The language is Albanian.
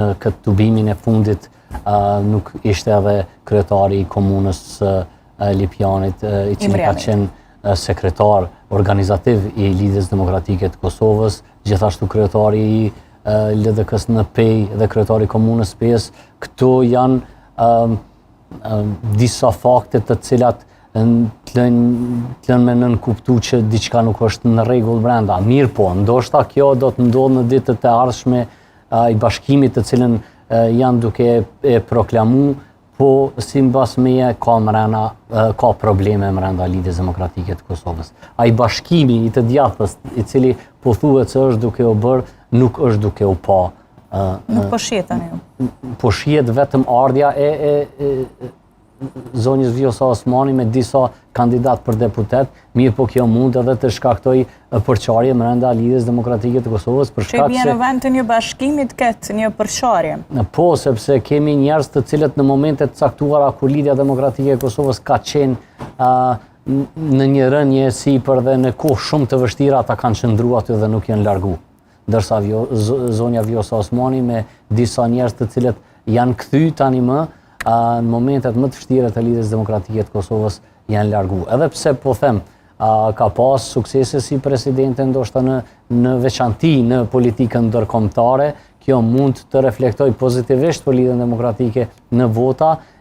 këtë tubimin e fundit nuk ishte edhe kryetari i komunës Lipjanit, i cili ka qenë sekretar organizativ i Lidhjes Demokratike të Kosovës, gjithashtu kryetari i LDK-s në Pej dhe kryetari i komunës Pejës. Këto janë disa fakte të cilat të lënë me nënkuptu që diçka nuk është në rregull brenda. Mirë po, ndoshta kjo do të ndodhë në ditët e ardhshme i bashkimit të cilën janë duke e proklamu, po si mbas meje ka probleme mrenda Lidhjes Demokratike të Kosovës. Ai bashkimi i të djathtës, i cili po thuhet se është duke u bërë, nuk është duke u pa. Nuk po shihet tani. Po shihet vetëm ardhja e zonjës Vjosa Osmani me disa kandidat për deputet, mirë po kjo mund edhe të shkaktoj përçarje brenda Lidhjes Demokratike të Kosovës për shkak se... Që bjen në vend të një bashkimi të ketë një përçarje? Po, sepse kemi njerëz të cilët në momentet caktuara kur Lidhja Demokratike e Kosovës ka qenë në një rënje sipër dhe në kohë shumë të vështira ata kanë qëndruar aty dhe nuk janë largu. Ndërsa zonja Vjosa Osmani me disa njerëz të cilët janë kthy tani më në momentet më të vështira të Lidhjes Demokratike të Kosovës janë largu. Edhe pse po them, ka pas suksese si presidente ndoshta në veçanti në politikën ndërkombëtare, kjo mund të reflektoj pozitivisht për Lidhjen Demokratike në vota,